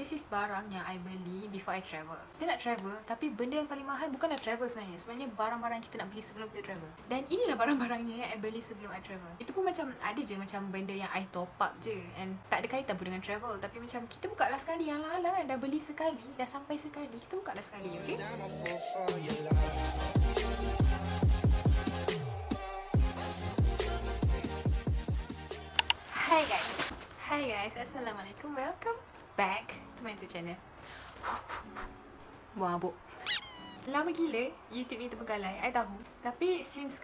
this is barang yang I beli before I travel. Kita nak travel, tapi benda yang paling mahal bukanlah travel sebenarnya. Sebenarnya barang-barang kita nak beli sebelum kita travel. Dan inilah barang-barangnya yang I beli sebelum I travel. Itu pun macam ada je macam benda yang I top up je, and tak ada kaitan pun dengan travel. Tapi macam kita buka lah sekali, yang lah dah beli sekali, dah sampai sekali, kita buka lah sekali, okay? Hi guys, Assalamualaikum. Welcome back to my YouTube channel. Buang habuk. Lama gila YouTube ni terbengkalai, I tahu. Tapi since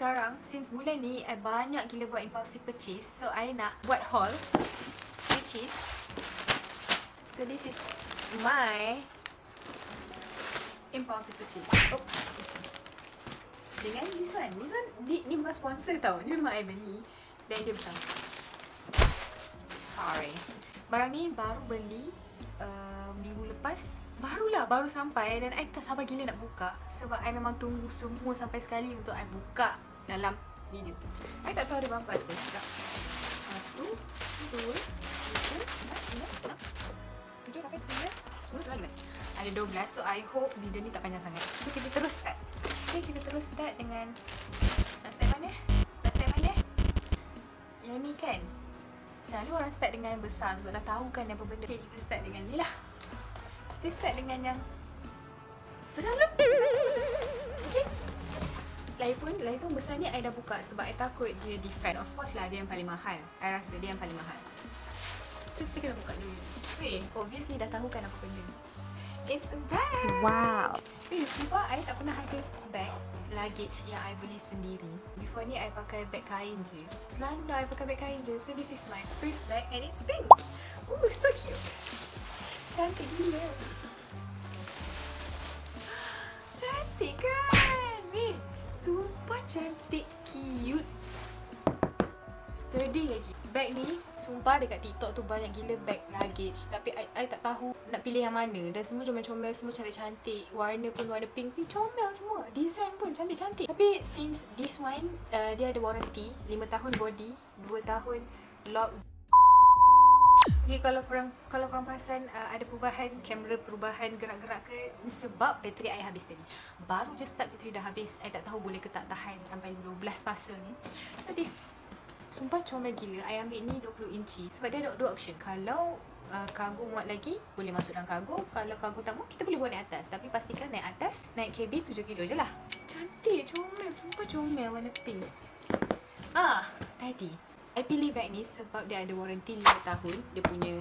bulan ni, I banyak gila buat impulsive purchase. So I nak buat haul, which is, so this is my impulsive purchase. Oh, dengan this one ni bukan sponsor tau. Ni memang I beli dan dia besar. Sorry. Barang ni baru beli minggu lepas. Baru sampai dan I tak sabar gila nak buka. Sebab I memang tunggu semua sampai sekali untuk I buka dalam video. I tak tahu ada berapa pasal. 1, 2, 3, 4, 5, 6, 7, 8, 9, 10, 11. Ada 12. So I hope video ni tak panjang sangat. So kita terus start. Okay, kita terus start dengan, nak start mana? Yang ni kan, selalu orang start dengan yang besar sebab dah tahu kan apa benda. Okay, kita start dengan ni lah. Kita start dengan yang besar dulu. Okay. Lagipun besar ni I dah buka sebab I takut dia defect. Of course lah, dia yang paling mahal. I rasa dia yang paling mahal. So kita kena buka dulu. Okay, obviously dah tahu kan apa benda. It's a bag. Wow. Okay, sebab I tak pernah ada bag luggage yang I beli sendiri. Before ni I pakai bag kain je. Selalu dah I pakai bag kain je. So this is my first bag and it's pink. Ooh, so cute. Cantik gila. Cantik kan? Weh, sumpah cantik, cute. Sturdy lagi. Bag ni, sumpah dekat TikTok tu banyak gila bag luggage. Tapi I tak tahu nak pilih yang mana. Dan semua comel-comel, semua cantik-cantik. Warna pun warna pink, comel semua. Design pun cantik-cantik. Tapi since this one, dia ada warranty 5 tahun body, 2 tahun lock. Okay, kalau korang perasan ada perubahan, kamera perubahan, gerak-gerak ke, sebab bateri I habis tadi. Baru je start bateri dah habis. I tak tahu boleh ke tak tahan sampai 12 pasal ni. So this, sumpah comel gila. I ambil ni 20 inci sebab dia ada 2 option. Kalau kargo muat lagi, boleh masuk dalam kargo. Kalau kargo tak muat, kita boleh buat naik atas. Tapi pastikan naik atas, naik KB 7 kilo je lah. Cantik, comel, sumpah comel, warna pink. Tadi I pilih bag ni sebab dia ada warranty 5 tahun. Dia punya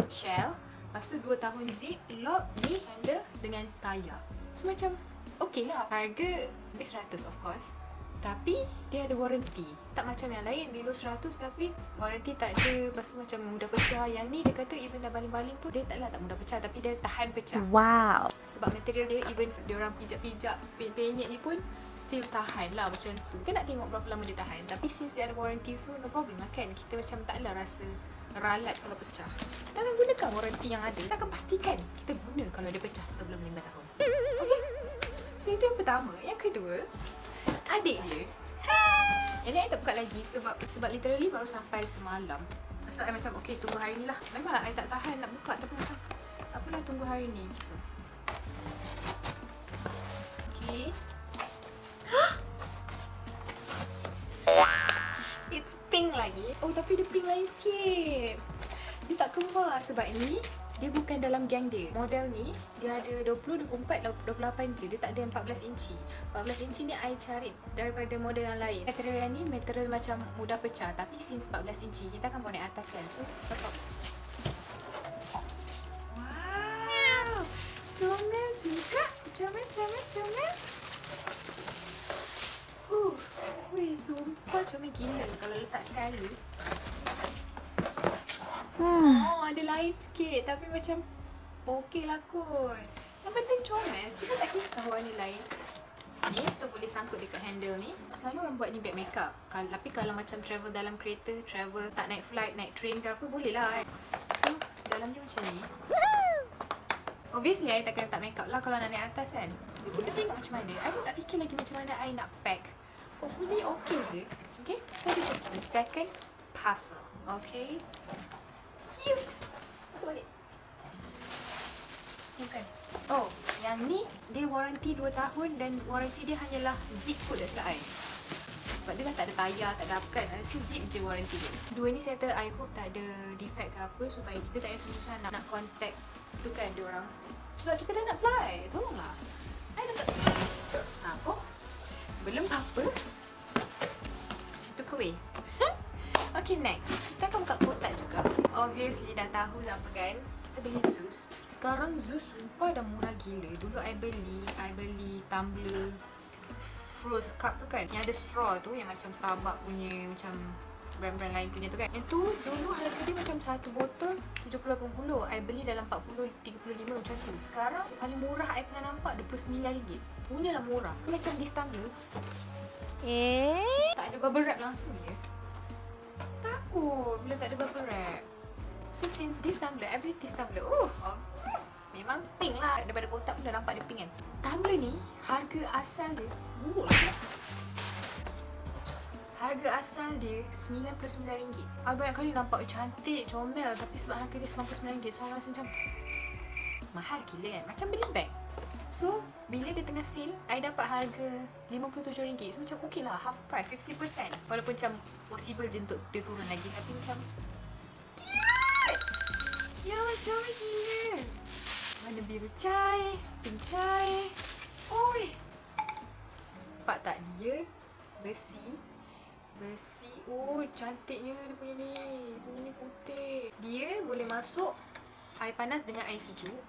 shell. Lepas tu 2 tahun zip, lock, ni handle dengan tayar. So macam okay lah. Harga lebih 100 of course. Tapi dia ada warranty. Tak macam yang lain below 100 tapi warranty tak ada. Lepas tu macam mudah pecah. Yang ni dia kata even dah baling-baling pun dia tak mudah pecah. Tapi dia tahan pecah. Wow. Sebab material dia, even dia orang pijak-pijak penyet ni pun still tahan lah macam tu. Kita nak tengok berapa lama dia tahan. Tapi since dia ada warranty, so no problem lah kan. Kita macam taklah rasa ralat kalau pecah. Kita akan gunakan warranty yang ada. Kita akan pastikan kita guna kalau dia pecah sebelum 5 tahun. Okay. So itu yang pertama. Yang kedua, adik dia. Yang ni I tak buka lagi sebab literally baru sampai semalam. So I macam okay, tunggu hari ni lah. Memanglah I tak tahan nak buka, tapi macam apalah, tunggu hari ni. Okay. It's pink lagi. Oh, tapi dia pink lain sikit. Dia tak kembar sebab ni dia bukan dalam gang dia. Model ni dia ada 20, 24, 28 je. Dia tak ada 14 inci. 14 inci ni I cari daripada model yang lain. Material yang ni material macam mudah pecah. Tapi since 14 inci kita akan bawa naik atas kan. So tetap. Wow, comel juga. Comel. Weh, sumpah comel gila kalau letak sekali. Oh, ada lain sikit tapi macam okey lah kot. Yang penting comel. Kita tak kisah warna lain. Ni so boleh sangkut dekat handle ni. Selalu orang buat ni bag makeup. Tapi kalau macam travel dalam kereta, travel tak naik flight, naik train ke apa, boleh lah. So dalam dia macam ni. Obviously I takkan letak makeup lah kalau nak naik atas kan. Tapi kita tengok macam mana. I pun tak fikir lagi macam mana I nak pack. Hopefully okay je. Okay, so this is the second parcel. Okay, cute. Masuk balik. Yang ni dia warranty 2 tahun dan warranty dia hanyalah zip kot tak silap I. Sebab dia dah tak ada tayar, tak ada apa kan. Rasa zip je warranty dia. Dua ni saya I hope tak ada defect ke apa supaya kita tak payah susah nak contact tu kan diorang. Sebab kita dah nak fly. Tolonglah. I dah tak... Apa? Belum apa? Itu away. Okay, next. Kita akan buka kotak juga. Obviously dah tahu apa kan. Kita beli Zeus. Sekarang Zeus sumpah dah murah gila. Dulu I beli tumbler Frost cup tu kan, yang ada straw tu, yang macam Starbucks punya, macam brand-brand lain punya tu kan. Yang tu dulu harga dia macam satu botol 70-80. I beli dalam 40-35 macam tu. Sekarang paling murah I pernah nampak RM29. Punyalah murah. Macam this tumbler tak ada bubble wrap langsung je. Takut bila tak ada bubble wrap. So since this tumbler, I beli this tumbler. Memang pink lah. Daripada kotak pun dah nampak dia pink kan. Tumbler ni harga asal dia harga asal dia RM99. I banyak kali nampak cantik, comel, tapi sebab harga dia RM99, so I rasa macam mahal gila kan. Macam beli bag. So bila dia tengah sale, I dapat harga RM57. So macam okey lah, half price, 50%. Walaupun macam possible je untuk dia turun lagi, tapi macam ya macam gila. Warna biru cai, pink cai. Oi. Nampak tak dia? Besi. Oh, cantiknya dia punya ni. Punya ni putih. Dia boleh masuk air panas dengan air sejuk.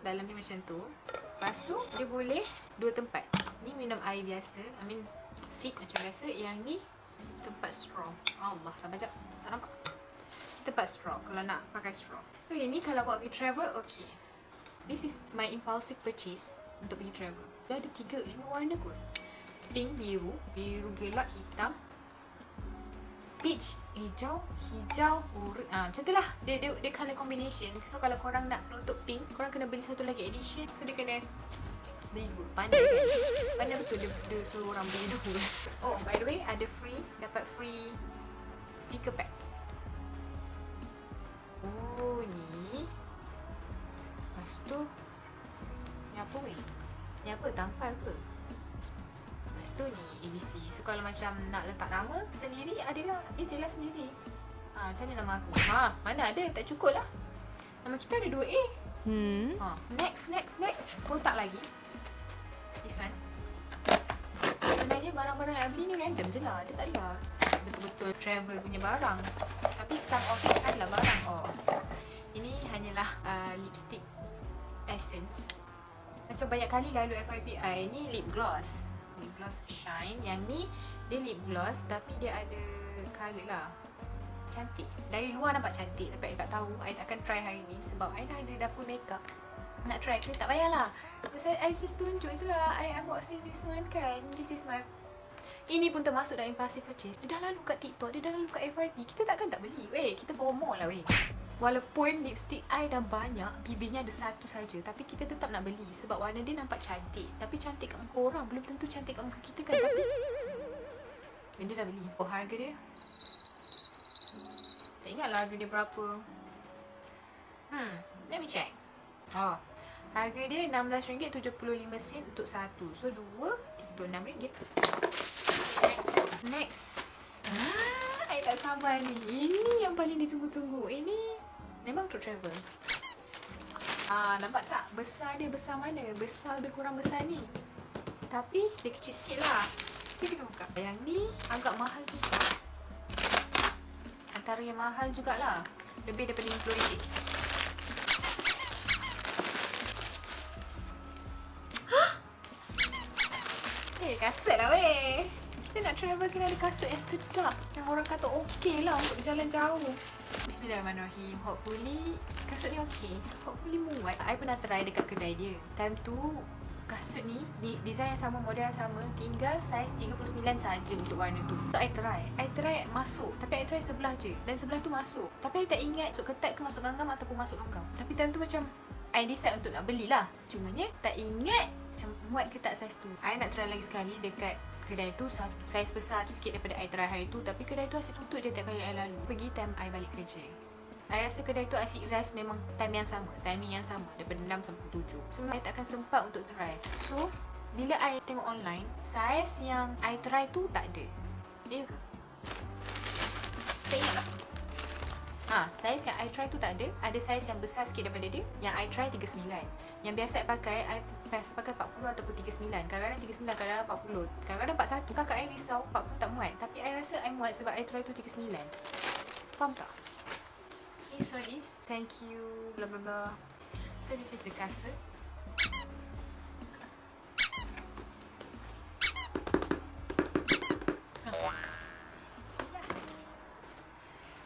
Dalam ni macam tu. Lepas tu dia boleh dua tempat. Ni minum air biasa. I mean sip macam biasa. Yang ni tempat straw. Allah, sabar jap. Tak nampak. Tempat straw kalau nak pakai straw. So ini kalau buat pergi travel, okay. This is my impulsive purchase untuk pergi travel. Dia ada 3-5 warna kot. Pink, biru gelap, hitam, peach, hijau, oranye. Macam tu lah. Dia colour combination. So kalau korang nak untuk pink, korang kena beli satu lagi edition. So dia kena beli dua. Pandai kan? Pandai betul dia suruh orang beli dua. Oh, by the way, ada dapat free sticker pack. Oh, ni. Lepas tu ni apa weh? Ni apa? Tampal ke? Lepas tu ni ABC. So kalau macam nak letak nama sendiri, adalah dia jelas sendiri. Macam ni nama aku. Mana ada? Tak cukup lah. Nama kita ada 2A. Next. Kotak lagi. This one. Sebenarnya barang-barang yang I beli ni random je lah. Dia tak adalah betul-betul travel punya barang. Tapi some of it adalah barang. Ini hanyalah lipstick essence. Macam banyak kali lalu FYPI ni lip gloss shine. Yang ni dia lip gloss tapi dia ada colour lah. Cantik. Dari luar nampak cantik tapi I tak tahu. I takkan try hari ni sebab I dah full makeup. Nak try ke tak payahlah. I just tunjuk je lah. I unboxing this one kan. This is my... Ini pun termasuk dalam impulsive purchase. Dia dah lalu kat TikTok, dia dah lalu kat FYP. Kita takkan tak beli. Weh, kita FOMO lah weh. Walaupun lipstick I dah banyak, bibirnya ada satu saja, tapi kita tetap nak beli sebab warna dia nampak cantik. Tapi cantik kat muka orang belum tentu cantik kat muka kita kan. Tapi dia dah beli. Oh, harga dia tak ingatlah harga dia berapa. Let me check. Harga dia RM16.75 untuk satu. So dua RM36. Next. I tak sabar ni. Ini yang paling ditunggu-tunggu. Ini memang untuk travel. Nampak tak? Besar dia besar mana? Besar lebih kurang besar ni. Tapi dia kecil sikit lah. Kita buka. Yang ni agak mahal juga. Antara yang mahal jugalah. Lebih daripada RM50. Kasut lah weh. Kita nak travel kena ada kasut yang sedap, yang orang kata okey lah untuk berjalan jauh. Bismillahirrahmanirrahim. Hopefully kasut ni okey. Hopefully muat. I pernah try dekat kedai dia. Time tu kasut ni design yang sama, model yang sama, tinggal saiz 39 saja untuk warna tu. So I try masuk. Tapi I try sebelah je. Dan sebelah tu masuk. Tapi I tak ingat masuk ketat ke masuk genggam ataupun masuk longkang. Tapi time tu macam I decide untuk nak belilah. Cumanya tak ingat macam muat ke tak saiz tu. I nak try lagi sekali dekat kedai tu, saiz besar sikit daripada I try hari tu. Tapi kedai tu asyik tutup je tiap kali I lalu. Pergi time I balik kerja. I rasa kedai tu asyik rice memang timing yang sama daripada 6 sampai 7. So I tak akan sempat untuk try. So bila I tengok online, saiz yang I try tu tak ada. Dia ke? Tak ingat lah. Saiz yang I try tu tak ada. Ada saiz yang besar sikit daripada dia. Yang I try 39. Yang biasa I pakai, I biasa pakai 40 ataupun 39. Kadang-kadang 39, kadang-kadang 40. Kadang-kadang 41. Kakak I risau 40 tak muat. Tapi I rasa I muat sebab I try tu 39. Faham tak? Okay, so this, thank you, blah blah blah. So this is the kasut.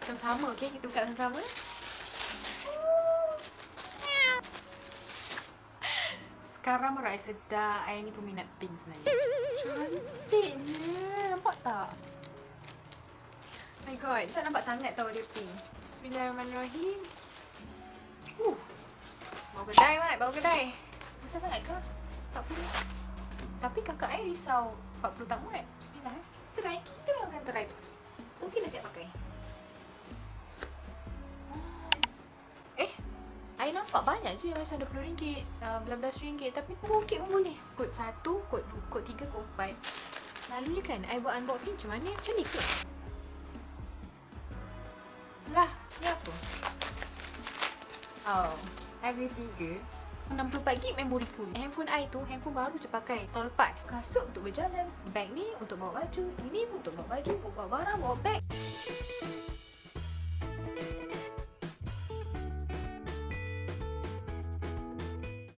Sama-sama, okay? Kita buka sama-sama. Sekarang baru I sedar I ni peminat pink sebenarnya. Cantiknya, nampak tak? My god, tak nampak sangat tau dia pink. Bismillahirrahmanirrahim. Bawa kedai, Mat, bawa kedai. Besar sangat ke? 40. Tapi kakak I risau 40 tak muat. Bismillah, try. Kita akan try terus. So, kita siap pakai. I nampak banyak je macam RM20, RM11, tapi RM10 pun boleh. Kod 1, kod 2, kod 3, kod 4. Selalunya kan, I buat unboxing macam mana? Macam ni ke? Lah, ni apa? Oh, I beli 3. 64GB memory full. Handphone I tu, handphone baru je pakai tahun lepas. Kasut untuk berjalan, bag ni untuk bawa baju, ini untuk bawa baju, bawa barang, bawa bag.